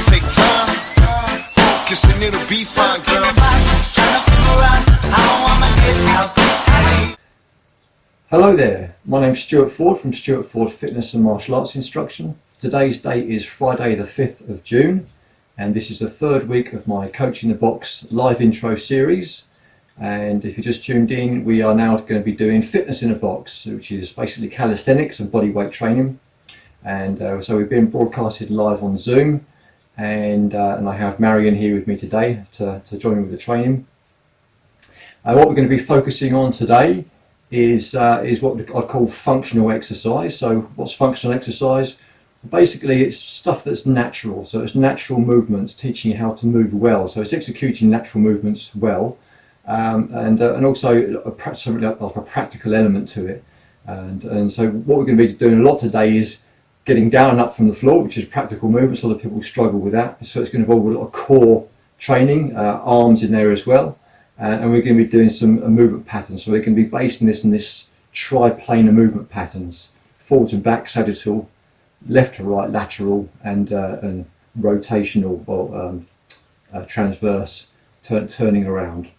take time, focus and it'll be fine, girl. Hello there, my name's Stuart Ford from Stuart Ford Fitness and Martial Arts Instruction. Today's date is Friday the 5th of June and this is the third week of my Coach in the Box live intro series. And if you just tuned in, we are now going to be doing Fitness in a Box, which is basically calisthenics and body weight training. And so we've been broadcasted live on Zoom and I have Marion here with me today to join me with the training. What we're going to be focusing on today is what I'd call functional exercise. So what's functional exercise? Basically it's stuff that's natural, so it's natural movements, teaching you how to move well. So it's executing natural movements well, and also something like a practical element to it. And so what we're going to be doing a lot today is getting down and up from the floor, which is practical movements. A lot of people struggle with that, so it's going to involve a lot of core training, arms in there as well. And we're going to be doing some movement patterns. So we're going to be basing this on this triplanar movement patterns: forwards and back, sagittal, left to right, lateral, and rotational or transverse, turning around.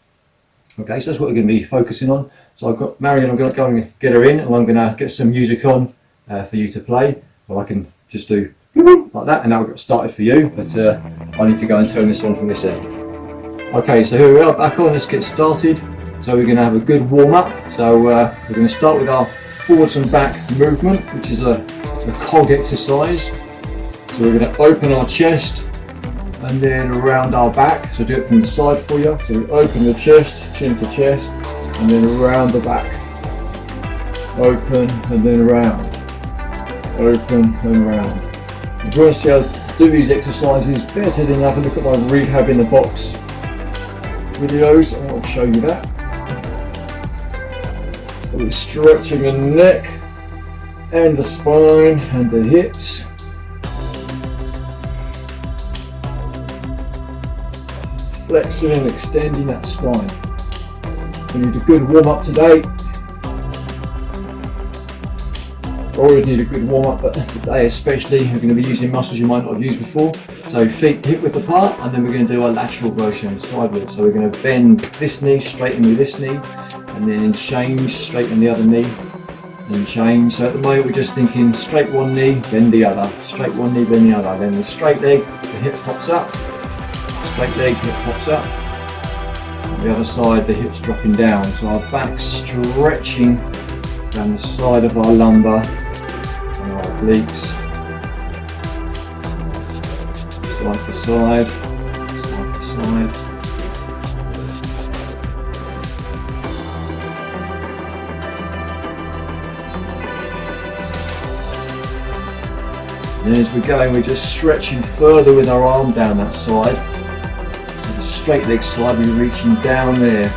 Okay, so that's what we're going to be focusing on. So I've got Marion. I'm going to go and get her in, and I'm going to get some music on for you to play. Well, I can just do like that, and now we've got started for you. But I need to go and turn this on from this end. Okay, so here we are, back on, let's get started. So we're going to have a good warm up. So we're going to start with our forwards and back movement, which is a cog exercise. So we're going to open our chest and then around our back. So do it from the side for you. So we open the chest, chin to chest, and then around the back. Open and then around. Open and around. If you want to see how to do these exercises better than have a look at my Rehab in the Box videos, and I'll show you that. So we're stretching the neck and the spine and the hips. Flexing and extending that spine. We need a good warm up today. Always need a good warm up, but today especially we're going to be using muscles you might not have used before. So feet hip width apart, and then we're going to do our lateral version sideways. So we're going to bend this knee, straighten with this knee, and then change, straighten the other knee, and change. So at the moment we're just thinking straight one knee, bend the other, straight one knee, bend the other. Then the straight leg, the hip pops up, straight leg, hip pops up. On the other side, the hips dropping down. So our back stretching down the side of our lumbar and our obliques. Side to side, side to side. And as we're going, we're just stretching further with our arm down that side. So the straight leg side, we're reaching down there,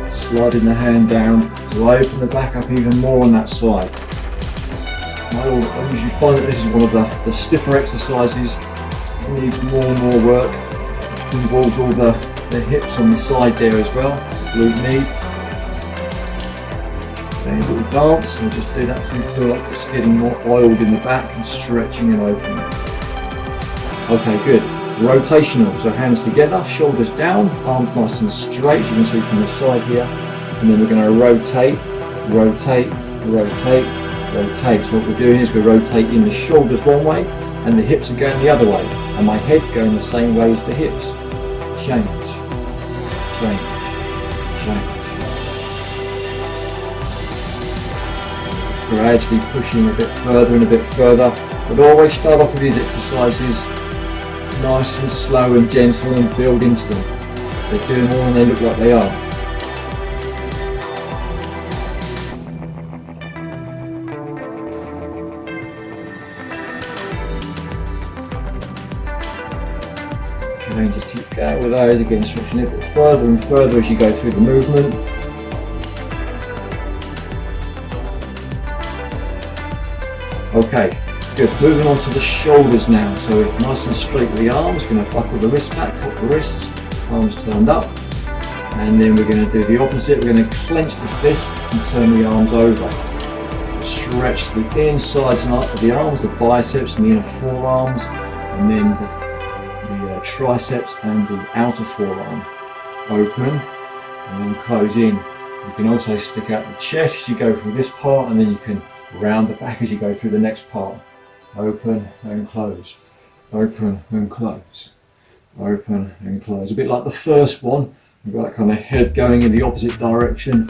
sliding the hand down to open the back up even more on that side. I usually find that this is one of the stiffer exercises. It needs more and more work. It involves all the hips on the side there as well, glute knee. Then a little dance, we'll just do that till we feel like it's getting more oiled in the back and stretching and opening. Okay, good. Rotational, so hands together, shoulders down, arms nice and straight, you can see from the side here. And then we're going to rotate, rotate, rotate, rotate. So what we're doing is we're rotating the shoulders one way and the hips are going the other way. And my head's going the same way as the hips. Change, change, change. Gradually pushing a bit further and a bit further. But always start off with these exercises nice and slow and gentle and build into them. They're doing more than they look like they are. And just keep going with those, again stretching it a bit further and further as you go through the movement. Okay, good. Moving on to the shoulders now. So nice and straight with the arms, going to buckle the wrists back, hook the wrists, arms turned up. And then we're going to do the opposite. We're going to clench the fists and turn the arms over. Stretch the insides and up of the arms, the biceps and the inner forearms, and then the triceps and the outer forearm. Open and then close in. You can also stick out the chest as you go through this part, and then you can round the back as you go through the next part. Open and close. Open and close. Open and close. A bit like the first one. You've got that kind of head going in the opposite direction.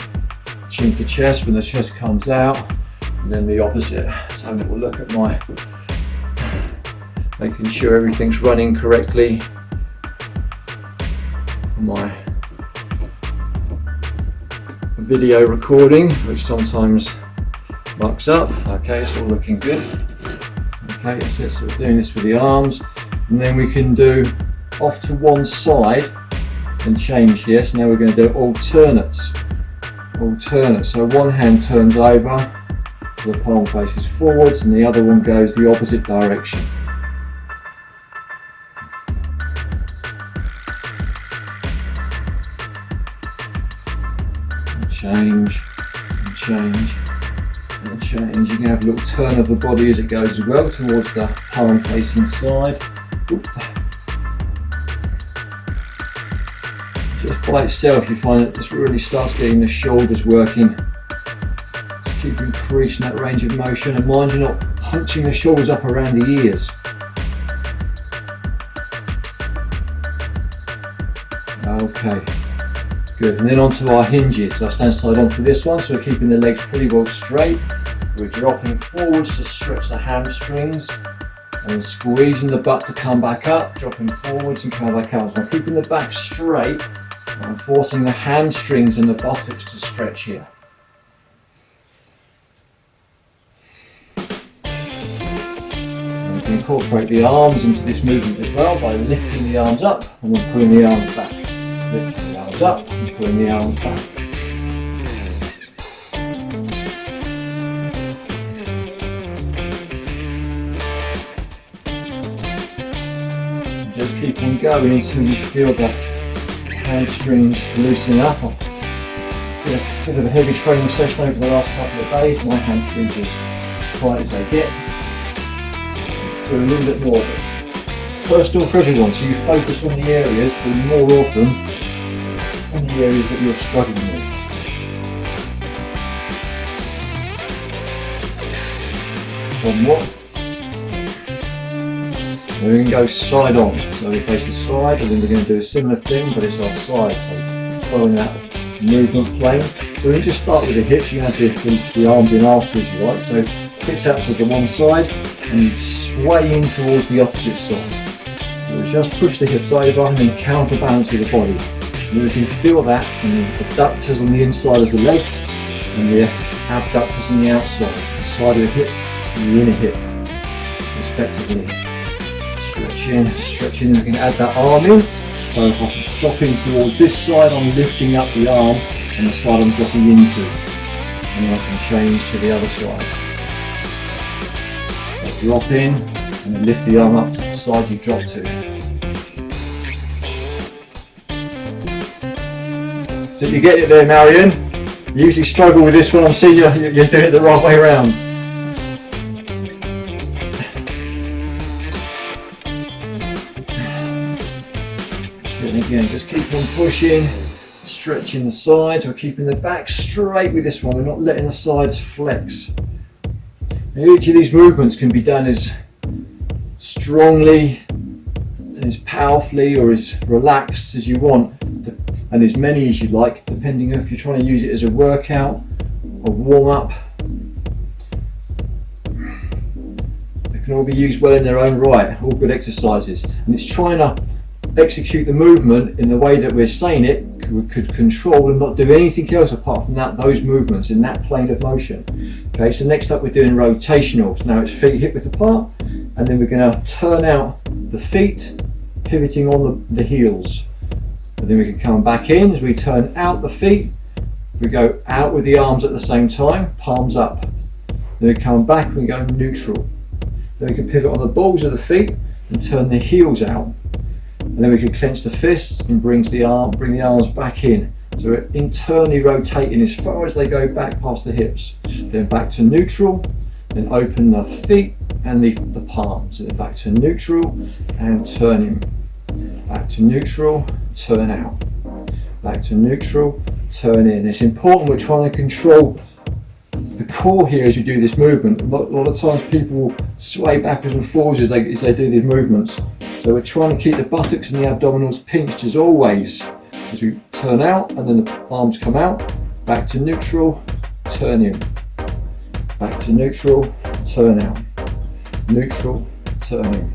Chin to chest when the chest comes out. And then the opposite. So have a little look at making sure everything's running correctly. My video recording, which sometimes mucks up. Okay, it's all looking good. Okay, so we're doing this with the arms, and then we can do off to one side and change here. So now we're going to do alternates. So one hand turns over, the palm faces forwards, and the other one goes the opposite direction. Change, and change, and change. You can have a little turn of the body as it goes as well towards the palm facing side. Oop. Just by itself you find that this really starts getting the shoulders working. Just keep increasing that range of motion, and mind you're not hunching the shoulders up around the ears. Okay. Good, and then onto our hinges. So I stand side on for this one, so we're keeping the legs pretty well straight. We're dropping forwards to stretch the hamstrings and squeezing the butt to come back up, dropping forwards and come back up. So I'm keeping the back straight, and I'm forcing the hamstrings and the buttocks to stretch here. And we can incorporate the arms into this movement as well by lifting the arms up and then pulling the arms back. Lifting the arms up and pulling the arms back. And just keep on going until you feel the hamstrings loosen up. I've did a bit of a heavy training session over the last couple of days. My hamstrings are as tight as they get. Let's do a little bit more of it. Personal for everyone, so you focus on the areas, do more of them in the areas that you're struggling with. One more. Then we can go side on. So we face the side, and then we're going to do a similar thing, but it's our side. So following that movement plane. So we just start with the hips. You can have the arms in after as you like. So hips out to the one side, and you sway in towards the opposite side. So we just push the hips over and then counterbalance with the body. And we can feel that in the adductors on the inside of the legs and the abductors on the outside, the side of the hip and the inner hip, respectively. Stretching, and we can add that arm in. So if I'm dropping towards this side, I'm lifting up the arm, and the side I'm dropping into. And then I can change to the other side. So drop in, and then lift the arm up to the side you drop to. So you get it there, Marion. You usually struggle with this one. I'm seeing you're doing it the right way around. So again, just keep on pushing, stretching the sides. We're keeping the back straight with this one. We're not letting the sides flex. Now, each of these movements can be done as strongly and as powerfully or as relaxed as you want, and as many as you like, depending if you're trying to use it as a workout, a warm-up. They can all be used well in their own right, all good exercises. And it's trying to execute the movement in the way that we're saying it, we could control and not do anything else apart from those movements in that plane of motion. Okay, so next up we're doing rotationals. Now it's feet hip width apart, and then we're going to turn out the feet, pivoting on the heels. And then we can come back in as we turn out the feet. We go out with the arms at the same time, palms up. Then we come back, we go neutral. Then we can pivot on the balls of the feet and turn the heels out. And then we can clench the fists and bring the arms back in. So we're internally rotating as far as they go back past the hips. Then back to neutral, then open the feet and the palms. And then back to neutral and turning. back to neutral, turn out, back to neutral, turn in. It's important we're trying to control the core here as we do this movement. A lot of times people will sway backwards and forwards as they do these movements. So we're trying to keep the buttocks and the abdominals pinched as always as we turn out, and then the arms come out, back to neutral, turn in, back to neutral, turn out, neutral, turn in,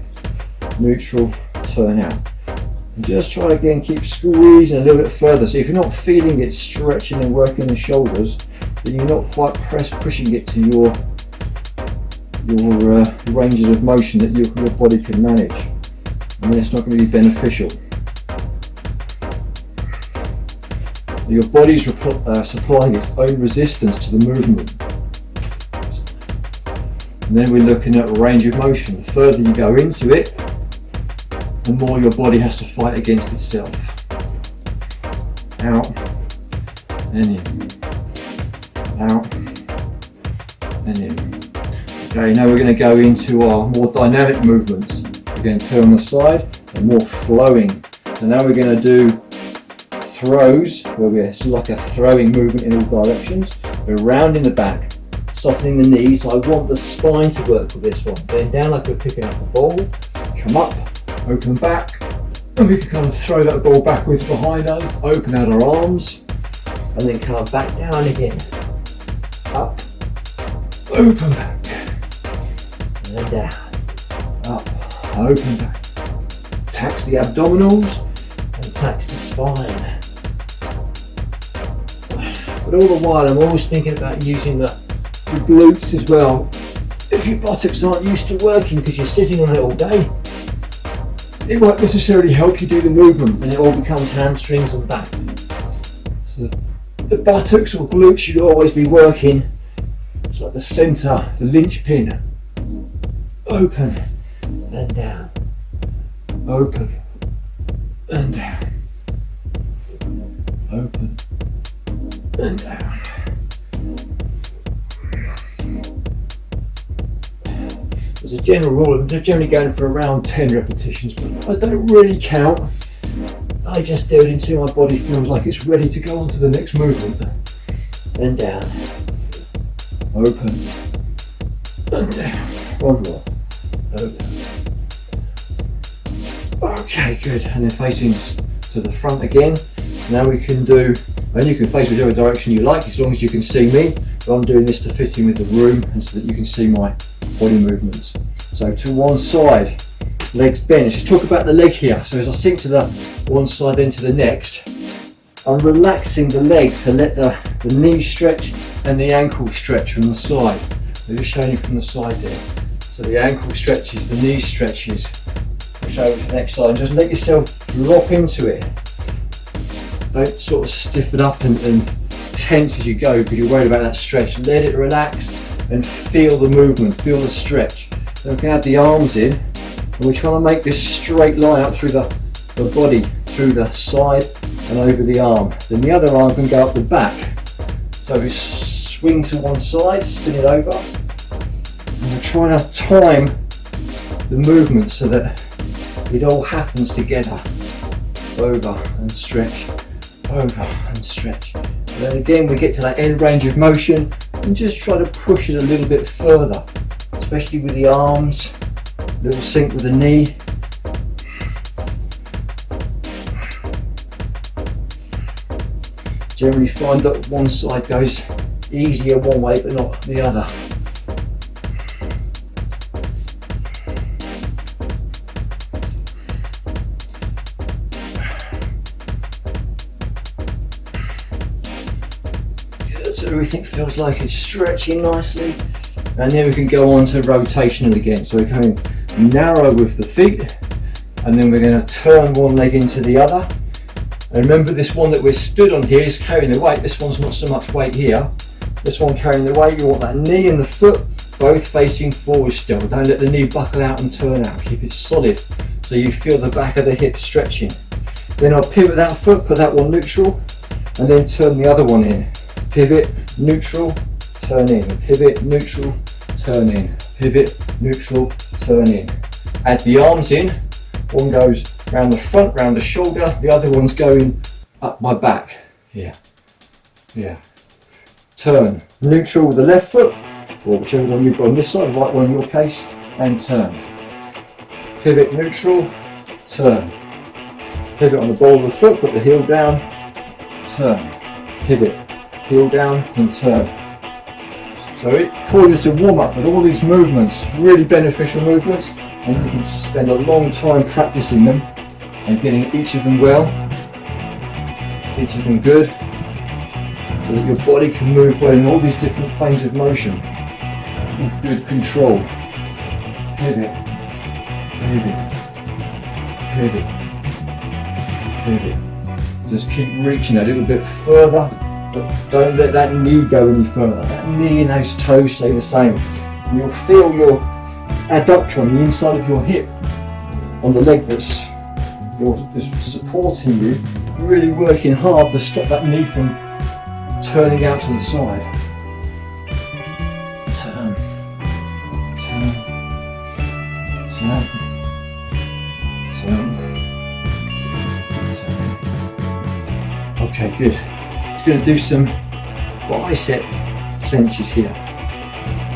neutral, turn out. And just try to again keep squeezing a little bit further. So if you're not feeling it stretching and working the shoulders, then you're not quite pushing it to your ranges of motion that your body can manage, and then it's not going to be beneficial. Your body's supplying its own resistance to the movement. And then we're looking at range of motion. The further you go into it, the more your body has to fight against itself. Out and in. Out and in. Okay, now we're going to go into our more dynamic movements. We're going to turn on the side and more flowing. So now we're going to do throws, where we're sort of like a throwing movement in all directions. We're rounding the back, softening the knees. So I want the spine to work for this one. Bend down like we're picking up a ball, come up, open back, and we can kind of throw that ball backwards behind us, open out our arms, and then come back down again. Up, open back, and then down, up, open back. Tax the abdominals and tax the spine. But all the while I'm always thinking about using the glutes as well. If your buttocks aren't used to working because you're sitting on it all day, it won't necessarily help you do the movement, and it all becomes hamstrings and back. So the buttocks or glutes should always be working. It's like the centre, the linchpin. Open and down. Open and down. Open and down. As a general rule, I'm generally going for around 10 repetitions, but I don't really count. I just do it until my body feels like it's ready to go on to the next movement. And down. Open. And down. One more. Open. Okay, good. And then facing to the front again. Now we can do, and you can face whichever direction you like as long as you can see me. But I'm doing this to fit in with the room and so that you can see my body movements. So to one side, legs bent. Let's talk about the leg here. So as I sink to the one side then to the next, I'm relaxing the leg to let the knee stretch and the ankle stretch from the side. I'm just showing you from the side there. So the ankle stretches, the knee stretches. Push over to the next side and just let yourself drop into it. Don't sort of stiff it up and tense as you go because you're worried about that stretch. Let it relax and feel the movement, feel the stretch. Then we can add the arms in, and we're trying to make this straight line up through the body, through the side and over the arm. Then the other arm can go up the back. So we swing to one side, spin it over, and we're trying to time the movement so that it all happens together. Over and stretch, over and stretch. And then again we get to that end range of motion and just try to push it a little bit further, especially with the arms, a little sink with the knee. Generally find that one side goes easier one way but not the other. So everything feels like it's stretching nicely, and then we can go on to rotational again. So we're coming narrow with the feet, and then we're going to turn one leg into the other. And remember, this one that we're stood on here is carrying the weight. This one's not so much weight here. This one carrying the weight. You want that knee and the foot both facing forward still. Don't let the knee buckle out and turn out. Keep it solid so you feel the back of the hip stretching. Then I'll pivot that foot, put that one neutral, and then turn the other one in. Pivot, neutral, turn in. Pivot, neutral, turn in. Pivot, neutral, turn in. Add the arms in. One goes round the front, round the shoulder. The other one's going up my back. Here. Yeah. Turn. Neutral with the left foot, or whichever one you've got on this side, right one in your case, and turn. Pivot neutral, turn. Pivot on the ball of the foot, put the heel down, turn. Pivot, heel down and turn. So call this a warm-up, but all these movements, really beneficial movements, and you can just spend a long time practicing them and getting each of them well, each of them good, so that your body can move well in all these different planes of motion with good control. Pivot, pivot, pivot, pivot. Just keep reaching a little bit further, but don't let that knee go any further. That knee and those toes stay the same. And you'll feel your adductor on the inside of your hip, on the leg that's supporting you, really working hard to stop that knee from turning out to the side. Turn, turn, turn, turn, turn. Okay, good. Just going to do some bicep clenches here.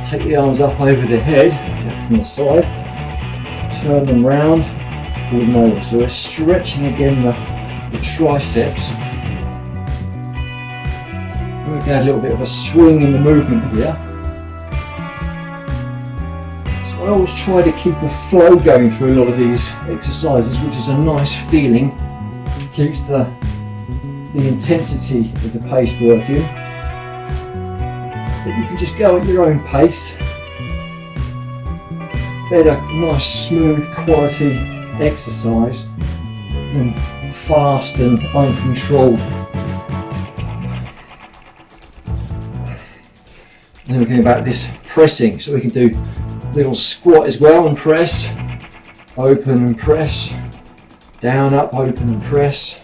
Take the arms up over the head, from the side, turn them round, pull them over. So we're stretching again the triceps. We're going to add a little bit of a swing in the movement here. So I always try to keep a flow going through a lot of these exercises, which is a nice feeling. Keeps the intensity of the pace working. But you can just go at your own pace. Better, nice, smooth, quality exercise than fast and uncontrolled. And then we're thinking about this pressing, so we can do a little squat as well and press, open and press, down, up, open and press.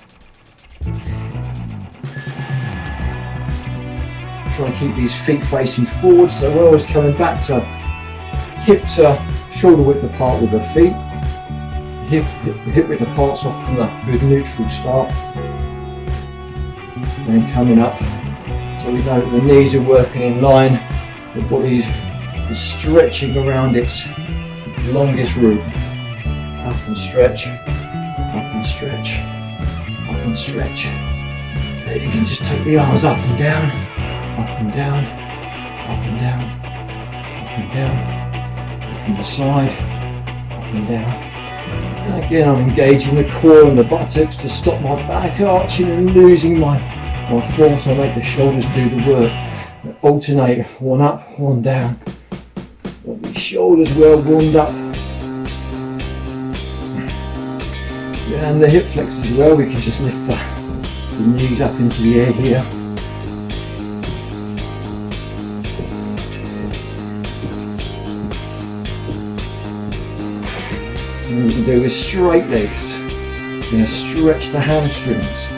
Try and keep these feet facing forward, so we're always coming back to hip to shoulder width apart with the feet. Hip width apart, so from a good neutral start. And then coming up, so we know that the knees are working in line, the body is stretching around its longest route. Up and stretch, up and stretch, up and stretch. Okay, you can just take the arms up and down, up and down, up and down, up and down, from the side, up and down. And again, I'm engaging the core and the buttocks to stop my back arching and losing my form, so I make the shoulders do the work. Alternate, one up, one down. Want the shoulders well warmed up. And the hip flexors as well, we can just lift the knees up into the air here. And what we can do with straight legs. We're going to stretch the hamstrings.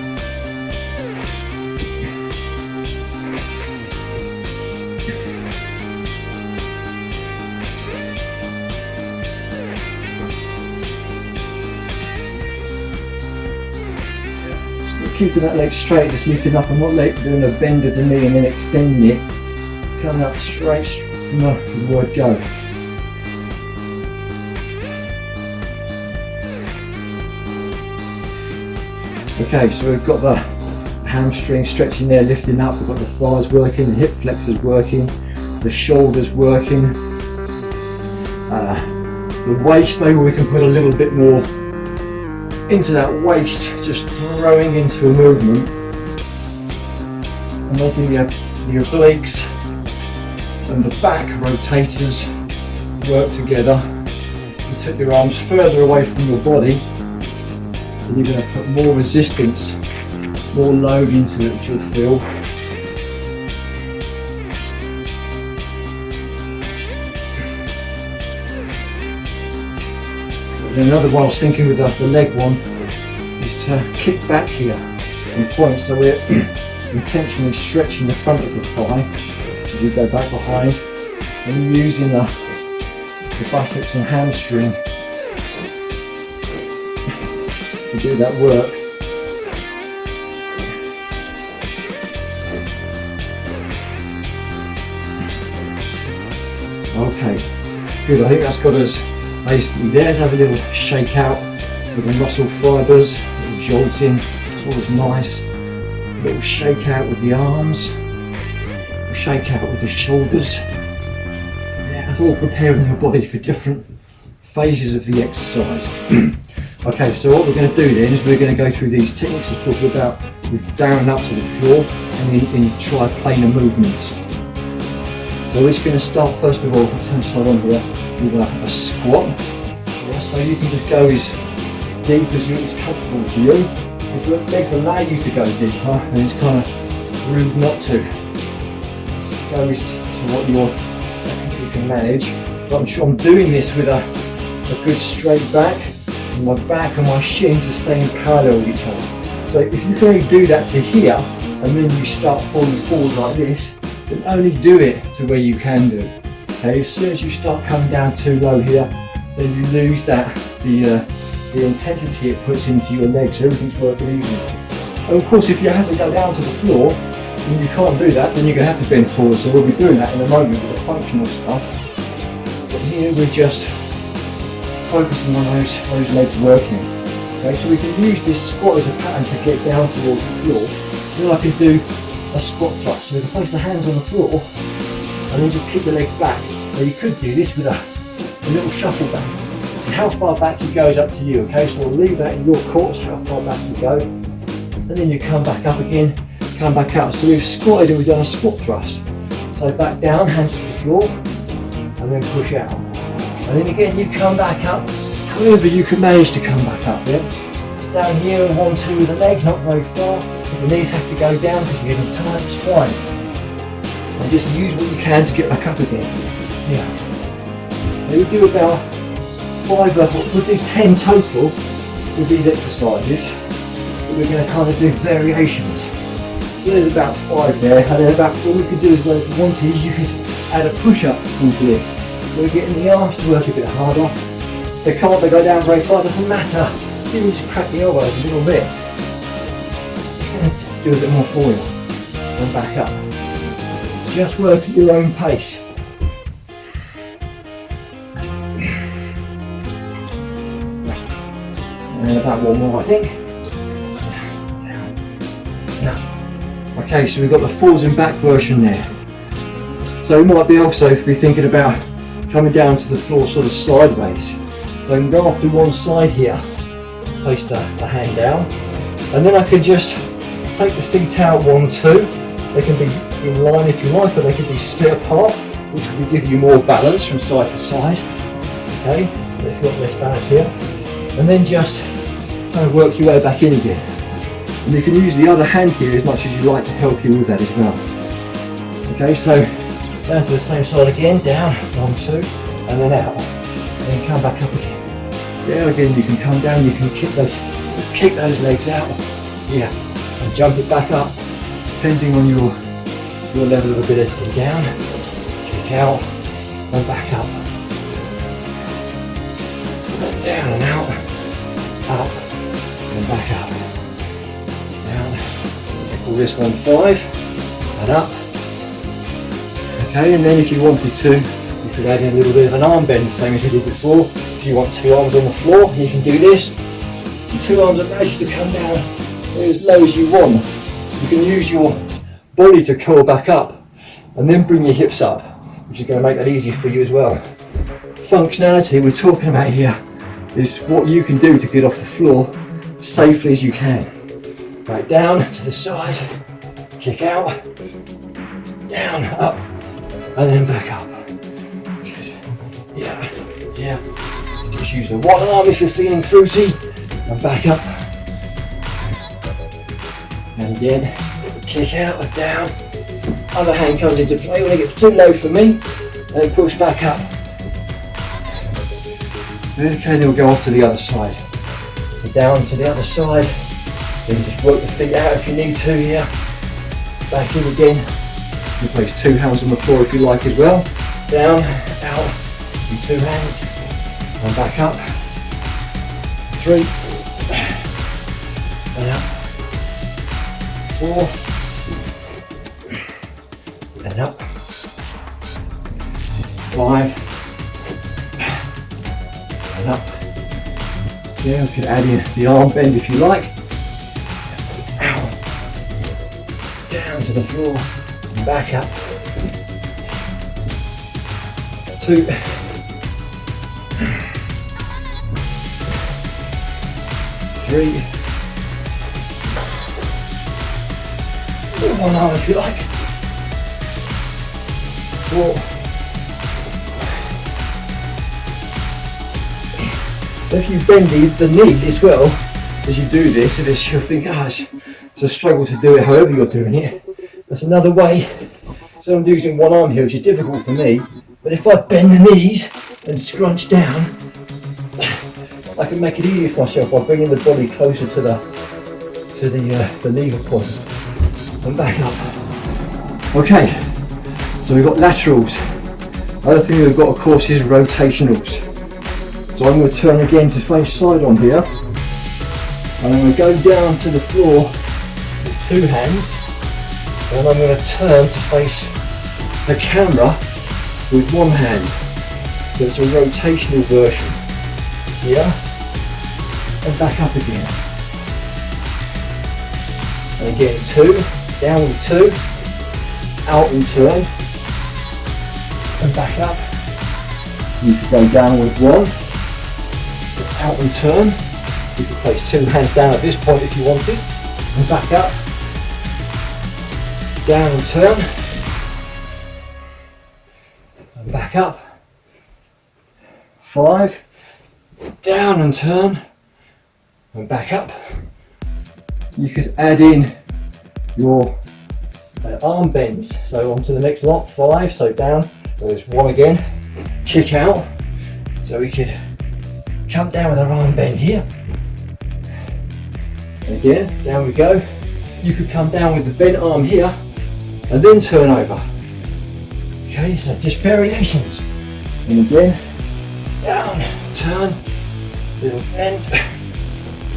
Keeping that leg straight, just lifting up. I'm not doing a bend of the knee and then extending it. It's coming up straight from the word go. Okay, so we've got the hamstring stretching there, lifting up. We've got the thighs working, the hip flexors working, the shoulders working. The waist, maybe we can put a little bit more into that waist, just throwing into a movement and making your obliques and the back rotators work together. You take your arms further away from your body and you're going to put more resistance, more load into it, which you'll feel. And another one I was thinking with the leg one is to kick back here and point, so we're intentionally stretching the front of the thigh as you go back behind and using the buttocks and hamstring to do that work. Okay, good. I think that's got us basically there. Let's have a little shake out with the muscle fibres, a little jolting. It's always nice. A little shake out with the arms, a little shake out with the shoulders. Yeah, it's all preparing your body for different phases of the exercise. Okay, so what we're going to do then is we're going to go through these techniques I was talking about with down up to the floor and in triplanar movements. So we're just going to start first of all, if I turn slide on here, with a squat. Yeah, so you can just go as deep as it's comfortable to you. If your legs allow you to go deeper, and it's kind of rude not to. So go as to what you can manage. But I'm sure I'm doing this with a good straight back, and my back and my shins are staying parallel with each other. So if you can only do that to here, and then you start falling forward like this, then only do it to where you can do. Okay, as soon as you start coming down too low here, then you lose the intensity it puts into your legs, so everything's working evenly. And of course, if you have to go down to the floor and you can't do that, then you're going to have to bend forward. So we'll be doing that in a moment with the functional stuff. But here we're just focusing on those legs working. Okay, so we can use this squat as a pattern to get down towards the floor. Then I can do a squat thrust. So we can place the hands on the floor and then just kick the legs back. Now you could do this with a little shuffle back. And how far back you go is up to you, okay? So we'll leave that in your course, how far back you go. And then you come back up again, come back out. So we've squatted and we've done a squat thrust. So back down, hands to the floor, and then push out. And then again you come back up, however you can manage to come back up, yeah? Just down here and 1, 2 with the legs, not very far. If the knees have to go down because you're getting tired, it's fine. And just use what you can to get back up again. Yeah. Now we do about 5, we'll do 10 total with these exercises. But we're going to kind of do variations. So there's about 5 there, and then about 4 we could do as well if you wanted, is you could add a push-up into this. So we're getting the arms to work a bit harder. If they can't, they go down very far, doesn't matter. You can just crack the elbows a little bit. Do a bit more for you and back up. Just work at your own pace. And about 1 more, I think. Okay, so we've got the forwards and back version there. So we might be also be thinking about coming down to the floor sort of sideways. So I can go off to one side here, place the hand down, and then I can just take the feet out 1, 2. They can be in line if you like, but they can be split apart, which will give you more balance from side to side. Okay, if you've got less balance here. And then just kind of work your way back in again. And you can use the other hand here as much as you like to help you with that as well. Okay, so down to the same side again, down, 1, 2, and then out. And then come back up again. There again, you can come down, you can kick those legs out. Yeah. And jump it back up, depending on your level of ability. Down, kick out, and back up. Down and out, up, and back up. Down, we call this one 5, and up. Okay, and then if you wanted to, you could add in a little bit of an arm bend, the same as we did before. If you want 2 arms on the floor, you can do this. And 2 arms allows you to come down as low as you want. You can use your body to curl back up and then bring your hips up, which is going to make that easier for you as well. Functionality we're talking about here is what you can do to get off the floor safely as you can. Right, down to the side, kick out, down, up, and then back up. Yeah. Just use the one arm if you're feeling fruity, and back up. And again, kick out and down. Other hand comes into play when it gets too low for me, and then push back up. Okay, then we'll go off to the other side. So down to the other side, then just work the feet out if you need to here. Back in again. You can place 2 hands on the floor if you like as well. Down, out, with 2 hands, and back up. 3, and up. 4 and up. 5 and up. Yeah, we could add in the arm bend if you like. Out. Down to the floor, back up. 2 3 1 arm if you like. 4 If you bend the knee as well as you do this, you'll think, it's a struggle to do it however you're doing it. That's another way. So I'm using one arm here, which is difficult for me, but if I bend the knees and scrunch down, I can make it easier for myself by bringing the body closer to the lever point and back up. Okay, so we've got laterals. Other thing we've got, of course, is rotationals. So I'm going to turn again to face side on here, and I'm going to go down to the floor with 2 hands, and I'm going to turn to face the camera with 1 hand. So it's a rotational version. Here, and back up again. And again 2, down with 2, out and turn, and back up. You could go down with 1, out and turn. You could place 2 hands down at this point if you wanted, and back up, down and turn, and back up. 5, down and turn, and back up. You could add in your arm bends. So on to the next lot, 5, so down, so there's 1 again, kick out. So we could come down with our arm bend here. And again, down we go. You could come down with the bent arm here, and then turn over. Okay, so just variations. And again, down, turn, little bend,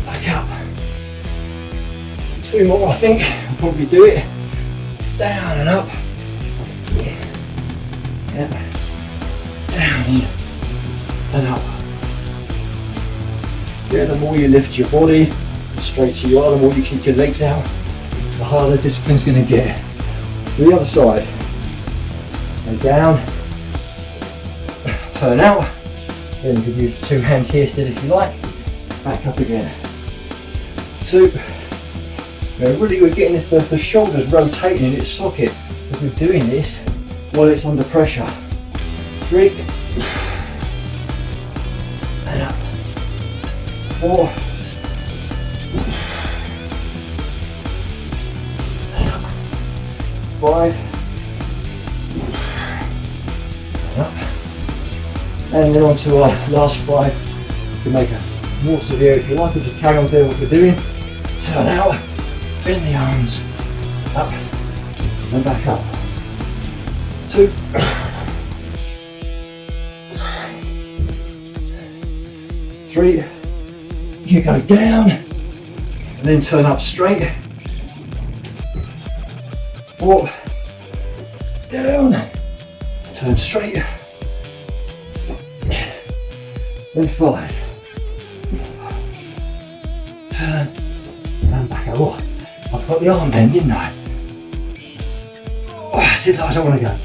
back up. 2 more I think, I'll probably do it. Down and up. Yeah. Down here and up. Yeah, the more you lift your body, the straighter you are, the more you kick your legs out, the harder the discipline's going to get. The other side. And down, turn out. Then you could use 2 hands here still if you like. Back up again. 2. Really we're getting the shoulders rotating in its socket as we're doing this while it's under pressure. 3. And up. 4. And up. 5. And up. And then on to our last 5. You can make it more severe if you like, or just carry on doing what we're doing. Turn out. Bend the arms, up and back up. 2. 3. You go down and then turn up straight. 4. Down, turn straight. Then 5. Turn and back up. I've got the arm bend, didn't I? Oh, that's it, I don't want to go.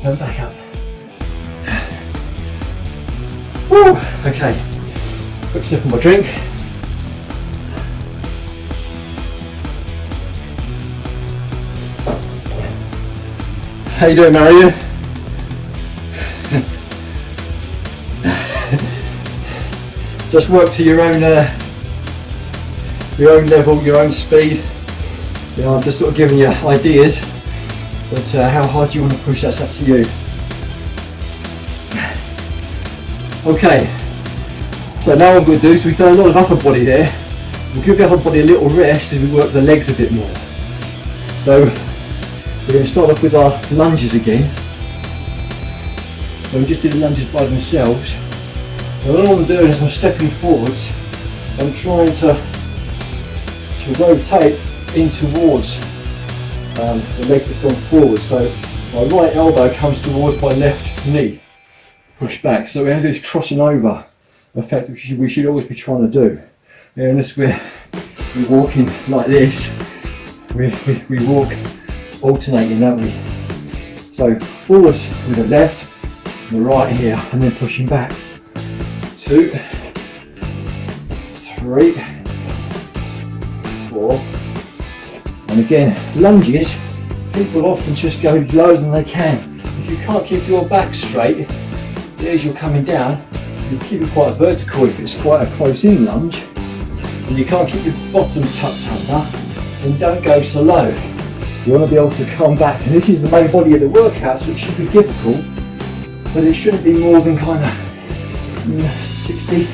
Then back up. Woo! Okay, quick sip of my drink. How you doing, Mario? Just work to your own level, your own speed. You know, I'm just sort of giving you ideas, but how hard you want to push, that's up to you. Okay, so now what I'm going to do, so we've done a lot of upper body there, we'll give the upper body a little rest as we work the legs a bit more. So we're going to start off with our lunges again. So we just do the lunges by themselves. And all I'm doing is I'm stepping forwards, I'm trying to to rotate in towards the leg that's gone forward. So my right elbow comes towards my left knee, push back. So we have this crossing over effect, which we should always be trying to do. Yeah, unless we're walking like this, we walk alternating, don't we? So forwards with the left, the right here, and then pushing back. 2, 3, 4, and again, lunges, people often just go lower than they can. If you can't keep your back straight, as you're coming down, you keep it quite vertical if it's quite a close in lunge, and you can't keep your bottom tucked under, then don't go so low. You want to be able to come back, and this is the main body of the workout, so it should be difficult, but it shouldn't be more than kind of 60%,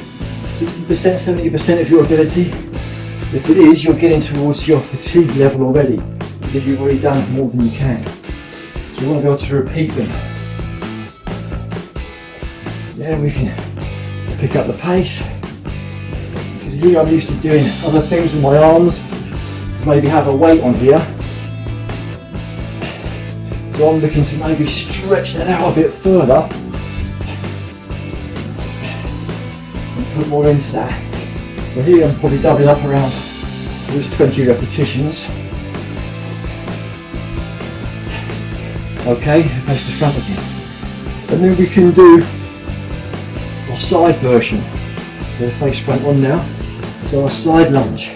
70% of your ability. If it is, you're getting towards your fatigue level already, as if you've already done more than you can. So you want to be able to repeat them. Yeah, we can pick up the pace, because here I'm used to doing other things with my arms, maybe have a weight on here. So I'm looking to maybe stretch that out a bit further and put more into that. So here I'm probably doubling up around those 20 repetitions. Okay, face the front again. And then we can do a side version. So face front on now. So a side lunge.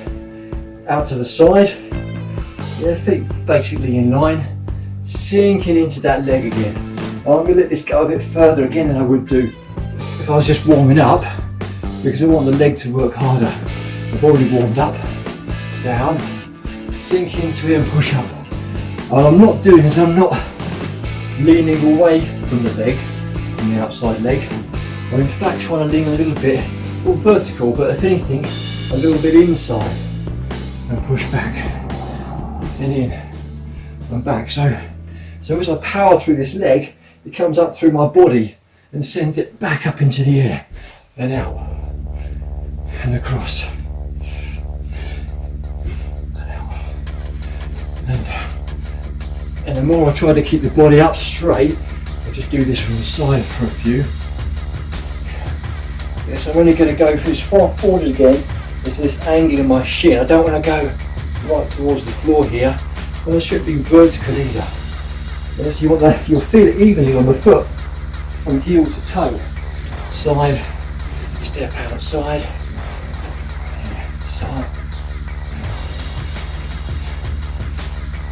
Out to the side. Yeah, feet basically in line. Sinking into that leg again. I'm going to let this go a bit further again than I would do if I was just warming up, because I want the leg to work harder. I've already warmed up, down, sink into it and push up. And I'm not doing is I'm not leaning away from the leg, from the outside leg. I'm in fact trying to lean a little bit, or vertical, but if anything, a little bit inside and push back and in and back. So as I power through this leg, it comes up through my body and sends it back up into the air and out and across and out and down. And the more I try to keep the body up straight, I'll just do this from the side for a few. Yes, I'm only going to go for this far forward again. There's this angle in my shin. I don't want to go right towards the floor here, but I shouldn't be vertical either. Yes, you want that, you'll feel it evenly on the foot from heel to toe. Side, step out, side, side,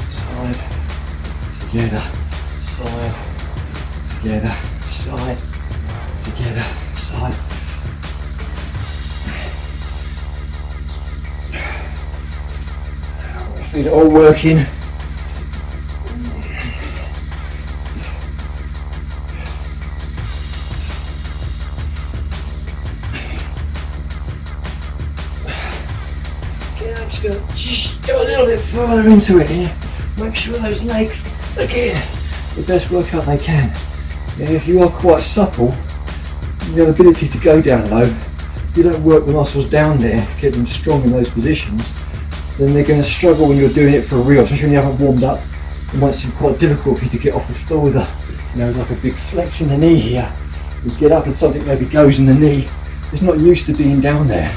side, together, side, together, side, together, side. I feel it all working. Just go a little bit further into it here. Make sure those legs, again, the best workout they can. Yeah, if you are quite supple, you have the ability to go down low. If you don't work the muscles down there, get them strong in those positions, then they're going to struggle when you're doing it for real, especially when you haven't warmed up. It might seem quite difficult for you to get off the floor with a, like a big flex in the knee here. You get up and something maybe goes in the knee. It's not used to being down there.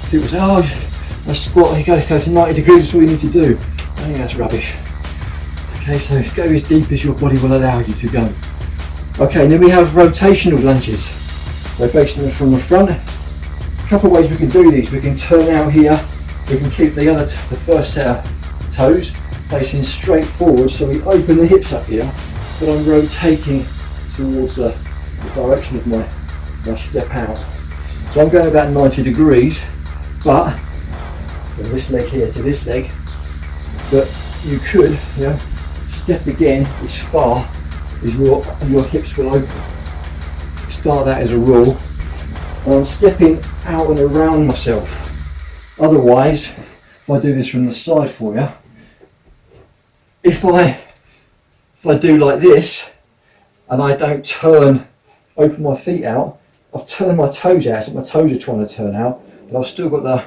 People say, oh, a squat, you go to 90 degrees, that's all you need to do. I think that's rubbish. Okay, so go as deep as your body will allow you to go. Okay, and then we have rotational lunges. So facing them from the front. A couple of ways we can do these. We can turn out here, we can keep the first set of toes facing straight forward, so we open the hips up here, but I'm rotating towards the direction of my step out. So I'm going about 90 degrees, but from this leg here to this leg, but you could step again as far as your hips will open. Start that as a rule, and I'm stepping out and around myself. Otherwise, if I do this from the side for you, if I do like this and I don't open my feet out, I've turned my toes out, so my toes are trying to turn out, but I've still got the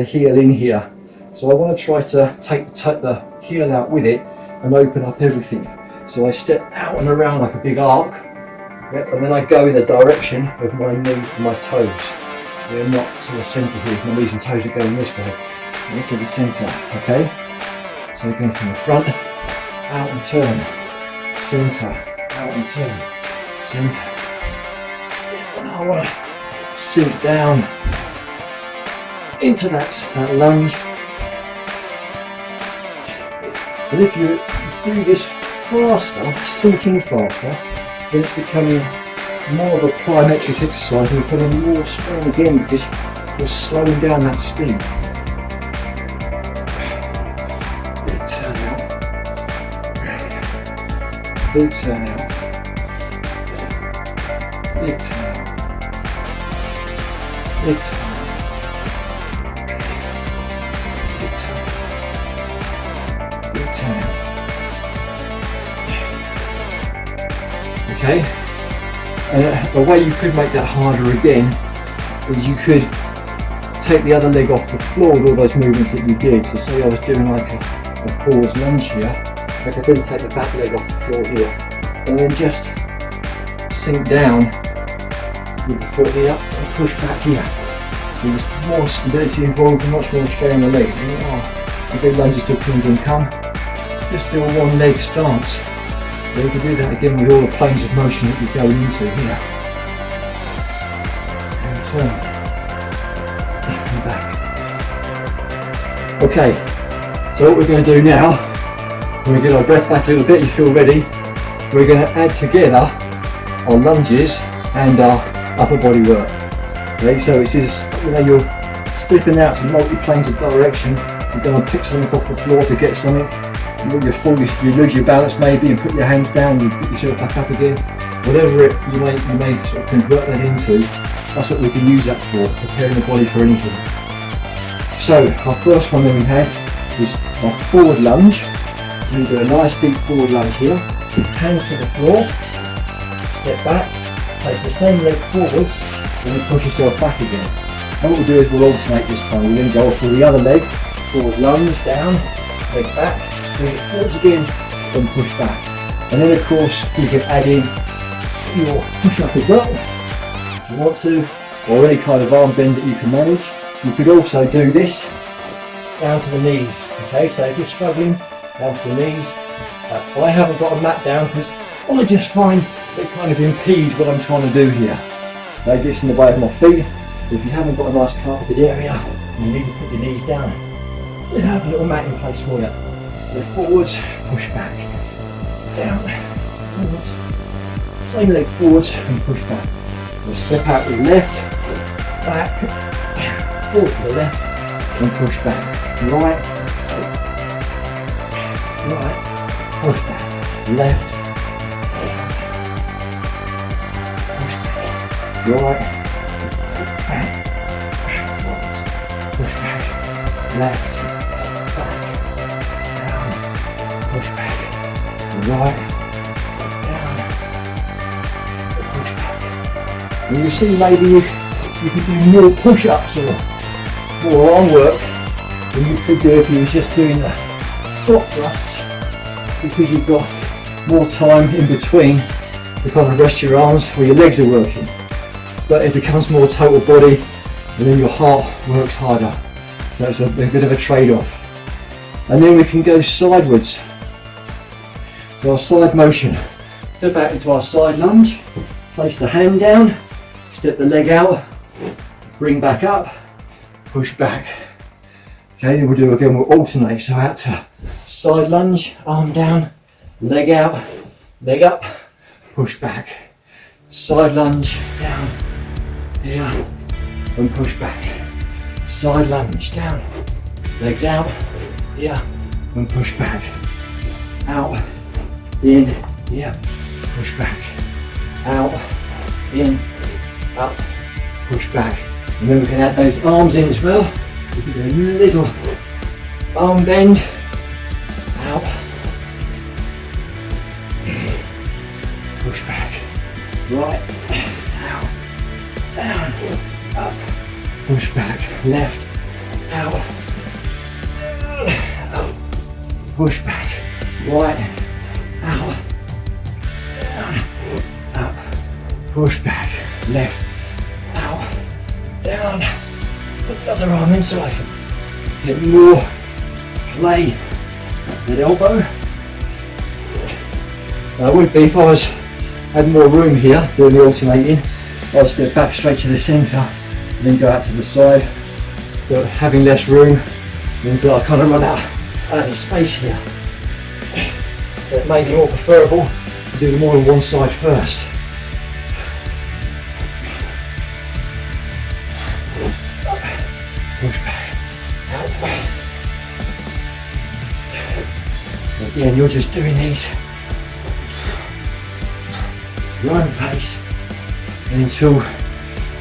heel in here. So I want to try to take the heel out with it and open up everything. So I step out and around like a big arc, and then I go in the direction of my knee and my toes. They're not to the centre here, my knees and toes are going this way, to the centre, okay? So again from the front, out and turn, centre, out and turn, centre. And I want to sink down into that lunge. And if you do this faster, sinking faster, then it's becoming more of a plyometric exercise and you're putting more strain again because you're slowing down that speed. Big turn out. Big turn out. Big turn out. Big turn out. Big turn out. Big turn out. Okay, and the way you could make that harder again is you could take the other leg off the floor with all those movements that you did. So say I was doing like a forwards lunge here, I could then take the back leg off the floor here and then just sink down with the foot here and push back here. So there's more stability involved and much more strain on the leg. The big lunges to kingdom come, just do a one leg stance. So you can do that again with all the planes of motion that you're going into here. And turn. And back. Okay, so what we're going to do now, when we get our breath back a little bit, you feel ready, we're going to add together our lunges and our upper body work. Okay, so this is, you're stepping out to multi-planes of direction to go and pick something off the floor to get something. You lose your balance maybe and put your hands down, you get yourself back up again. Whatever you may sort of convert that into, that's what we can use that for, preparing the body for anything. So our first one that we had is our forward lunge. So you do a nice deep forward lunge here, hands to the floor, step back, place the same leg forwards, and then push yourself back again. And what we'll do is we'll alternate this time. We'll then go off with the other leg, forward lunge, down, leg back, bring it forwards again and push back. And then of course you can add in your push up as well if you want to, or any kind of arm bend that you can manage. You could also do this down to the knees. Okay, so if you're struggling, down to the knees. I haven't got a mat down because I just find it kind of impedes what I'm trying to do here. It gets in the way of my feet. If you haven't got a nice carpeted area, you need to put your knees down. Then have a little mat in place for you. Go forwards, push back, down, forwards, same leg forwards and push back. We'll step out with left, back, forward to the left and push back. Right, push back, left, push back, right, back, forwards, push back, left, push back, right, down, push back. And you see maybe you could do more push-ups or more arm work than you could do if you was just doing the squat thrusts, because you've got more time in between to kind of rest your arms where your legs are working. But it becomes more total body and then your heart works harder. So it's a bit of a trade-off. And then we can go sideways. So our side motion, step out into our side lunge, place the hand down, step the leg out, bring back up, push back. Okay, then we'll do again, we'll alternate, so out to side lunge, arm down, leg out, leg up, push back. Side lunge, down, here, and push back. Side lunge, down, legs out, here, and push back. Out, in, yeah, push back, out, in, up, push back. And then we can add those arms in as well. We can do a little arm bend, out, push back, right, out, down, up, push back, left, out, Up, push back, right, out, down, up, push back, left, out, down, put the other arm in so I can get more play at that elbow. I would be if I had more room here doing the alternating. I'll step back straight to the centre and then go out to the side. But having less room means that I kind of run out of space here. So it may be more preferable to do more on one side first. Push back. Again, you're just doing these at your own pace until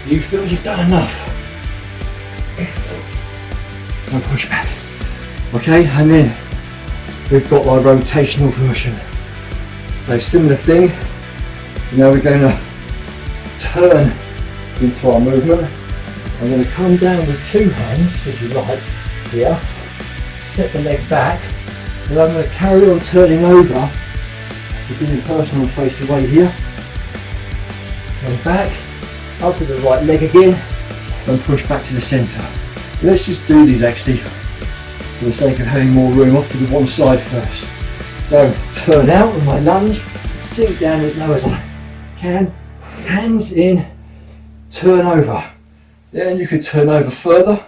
you feel you've done enough. And push back. Okay, and then we've got our rotational version. So similar thing. Now we're going to turn into our movement. I'm going to come down with two hands, if you like, here. Step the leg back, and I'm going to carry on turning over. Beginning personal face away here. And back, up with the right leg again, and push back to the centre. Let's just do these actually, for the sake of having more room, off to the one side first. So turn out with my lunge, sink down as low as I can, hands in, turn over. Yeah, and you could turn over further.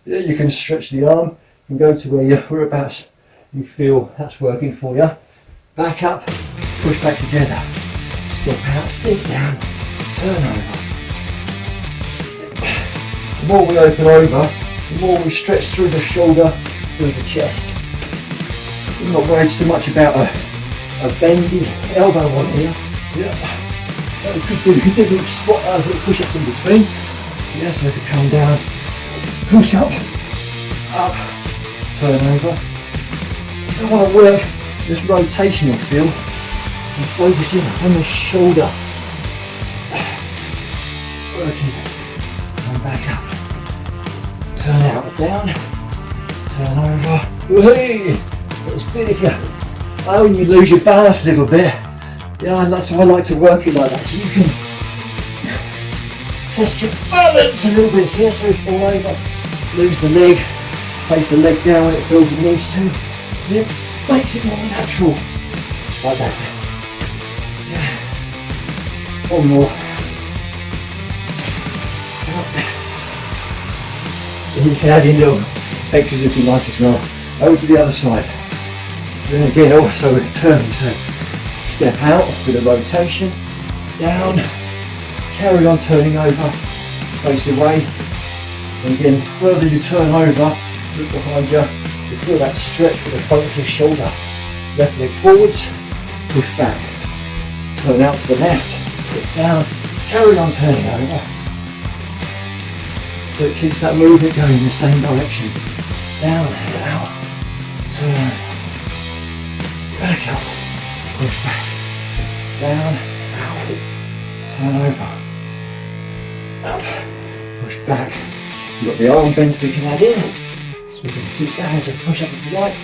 Yeah, you can stretch the arm and go to whereabouts you feel that's working for you. Back up, push back together. Step out, sink down, turn over. The more we open over, the more we stretch through the shoulder, through the chest. I'm not worried so much about a bendy elbow on here. Yeah. We could do squat push-ups in between. Yeah, so we could come down, push up, turn over. So I want to work this rotational feel and focusing on the shoulder. Working, and back up. Turn out, down, turn over. Whee! It's good if when you lose your balance a little bit. Yeah, that's why I like to work it like that, so you can test your balance a little bit here, so you fall over, lose the leg, place the leg down when it feels it needs to. Yeah, makes it more natural, like that. Yeah. One more. And you can add in little extras if you like as well. Over to the other side. So then again, also we're turning, so step out with a rotation, down, carry on turning over, face away, and again, the further you turn over, look behind you, you feel that stretch for the front of your shoulder. Left leg forwards, push back, turn out to the left, look down, carry on turning over. So it keeps that movement going in the same direction. Down, out, turn, back up, push back, down, out, turn over, up, push back. You've got the arm bends we can add in, so we can sit down, just push up if you like,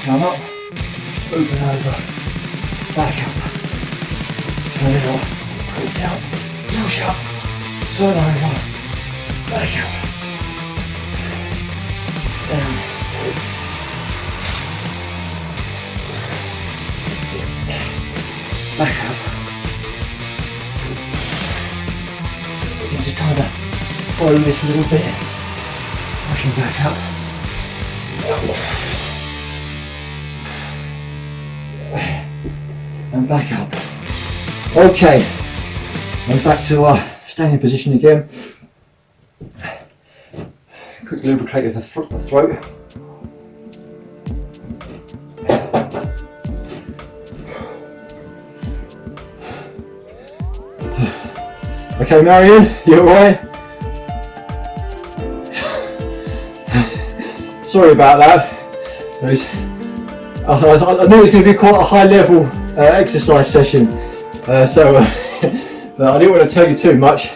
come up, open over, back up, turn it off, push out, push up, turn over, back up, down, back up. Just kind of follow this a little bit, pushing back up. And back up. Okay, and back to our standing position again. Quick lubricate of the throat. Okay, Marion, you alright? Sorry about that. I knew it was going to be quite a high level exercise session, but I didn't want to tell you too much.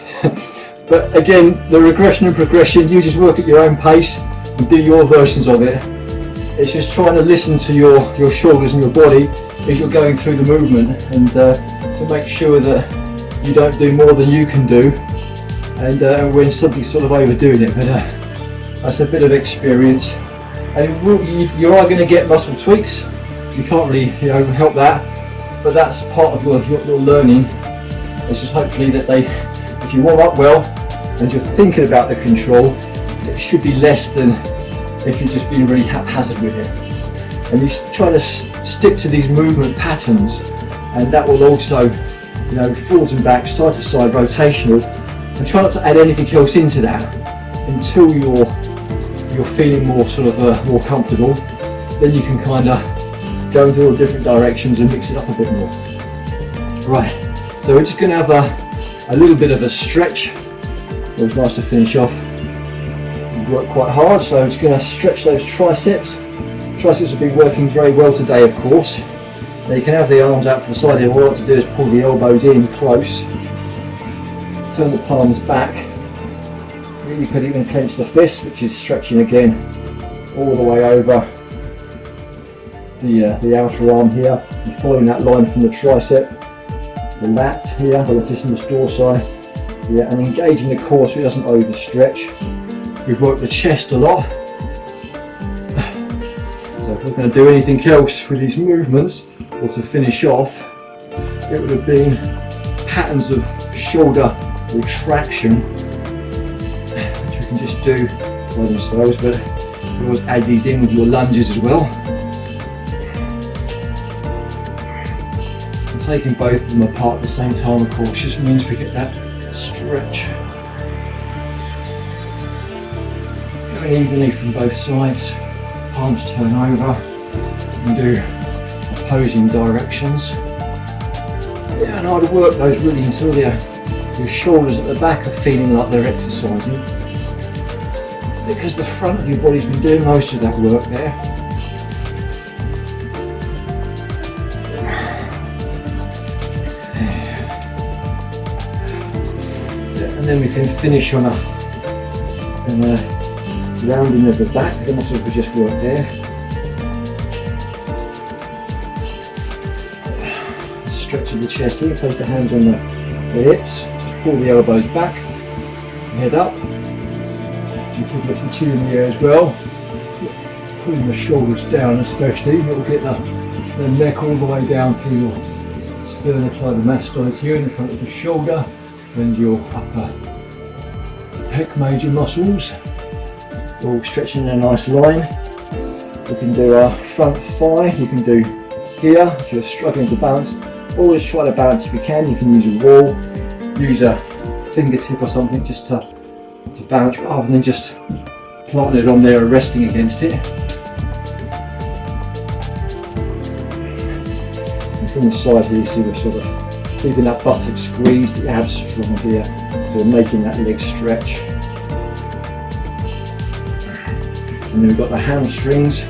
But again, the regression and progression, you just work at your own pace and do your versions of it. It's just trying to listen to your shoulders and your body as you're going through the movement, and to make sure that you don't do more than you can do, and when something's sort of overdoing it. But that's a bit of experience, and you are going to get muscle tweaks. You can't really help that, but that's part of your learning. It's just hopefully that if you warm up well and you're thinking about the control, it should be less than if you're just being really haphazard with it. And you try to stick to these movement patterns, and that will also, forwards and back, side to side, rotational, and try not to add anything else into that until you're feeling more sort of more comfortable. Then you can kind of go into all different directions and mix it up a bit more. Right, so we're just going to have a little bit of a stretch. It was nice to finish off. We worked quite hard, so I'm just going to stretch those triceps. Triceps have been working very well today, of course. Now you can have the arms out to the side here. What I like to do is pull the elbows in close, turn the palms back. You could even clench the fist, which is stretching again all the way over the outer arm here, and following that line from the tricep, the lat here, the latissimus dorsi, and engaging the core so it doesn't overstretch. We've worked the chest a lot, so if we're going to do anything else with these movements, or to finish off, it would have been patterns of shoulder retraction, which we can just do by themselves, but you always add these in with your lunges as well. And taking both of them apart at the same time, of course, just means we get that stretch. Going evenly from both sides, palms turn over, and do opposing directions. Yeah, and I'd work those really until your shoulders at the back are feeling like they're exercising, because the front of your body's been doing most of that work there. Yeah, and then we can finish on a rounding of the back. The muscles we just worked there. Stretch of the chest here, place the hands on the hips, just pull the elbows back, head up. You could lift the chin in the air as well, pulling the shoulders down especially. It will get the neck all the way down through your sternocleidomastoids here in the front of the shoulder and your upper pec major muscles, all stretching in a nice line. We can do our front thigh, you can do here if you're struggling to balance. Always try to balance if you can. You can use a wall, use a fingertip or something just to balance rather than just planting it on there and resting against it. And from the side here you see we're sort of keeping that buttock squeezed, the abs strong here, so we're making that leg stretch. And then we've got the hamstrings,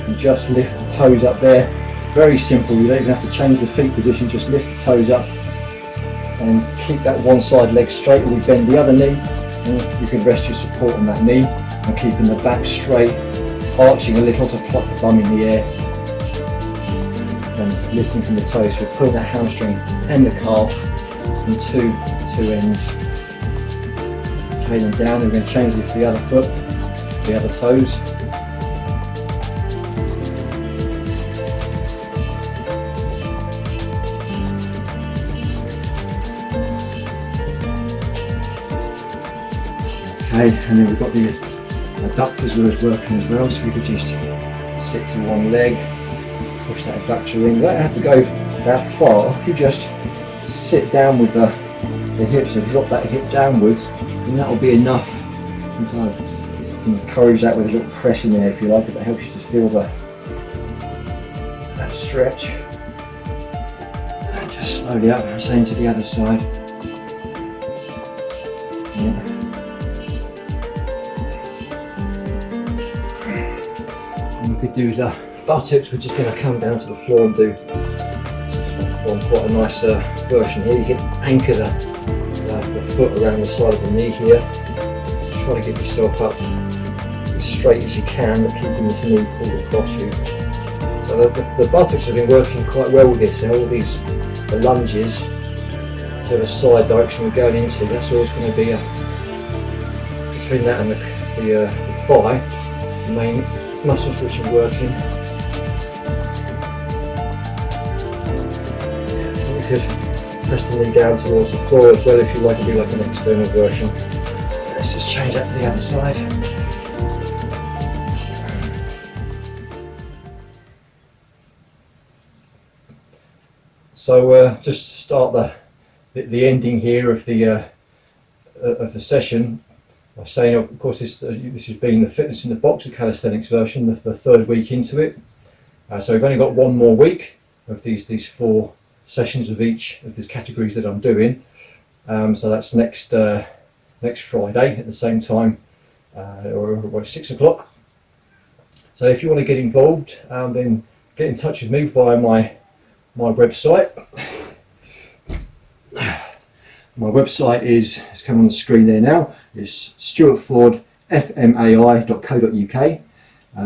and just lift the toes up there. Very simple, you don't even have to change the feet position, just lift the toes up and keep that one side leg straight, and we bend the other knee, and you can rest your support on that knee and keeping the back straight, arching a little to pluck the bum in the air and lifting from the toes. So we're pulling that hamstring and the calf from two ends. Okay, then down, and we're going to change it to the other foot, the other toes. Okay, and then we've got the adductors we was working as well, so we could just sit to one leg, push that adductor in. You don't have to go that far. If you just sit down with the hips and drop that hip downwards, then that will be enough. You can kind of encourage that with a little press in there if you like, if that helps you to feel that stretch. And just slowly up, same to the other side. Yeah. We could do the buttocks. We're just going to come down to the floor and do quite a nice version here. You can anchor the foot around the side of the knee here. Just try to get yourself up as as straight as you can, but keeping this knee pulled across you. So the buttocks have been working quite well with this. All these the lunges to the side direction we're going into, that's always going to be between that and the thigh, the main muscles which are working. You could press the knee down towards the floor as well if you like to do like an external version. Let's just change that to the other side. So just to start the ending here of the session by saying, of course, this has been the fitness in the box, the calisthenics version, the third week into it. So we've only got one more week of these 4 sessions of each of these categories that I'm doing. So that's next Friday at the same time, or 6 o'clock. So if you want to get involved, then get in touch with me via my website. My website is come on the screen there now. It's stuartfordfmai.co.uk.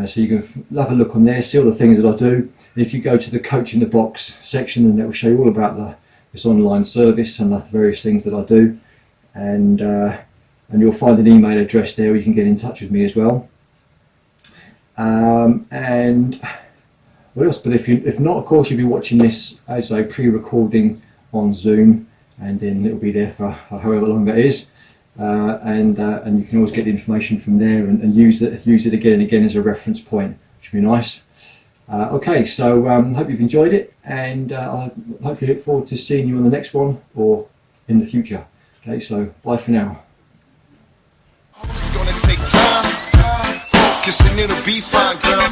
So you can have a look on there, see all the things that I do. And if you go to the Coach in the Box section, then it will show you all about this online service and the various things that I do. And you'll find an email address there where you can get in touch with me as well. And what else? But if not, of course, you'll be watching this as a pre-recording on Zoom, and then it'll be there for however long that is. And you can always get the information from there and use it again and again as a reference point, which would be nice. Okay, so hope you've enjoyed it, and I hopefully look forward to seeing you on the next one or in the future. Okay, so bye for now. It's gonna take time, 'cause then it'll be fine, girl.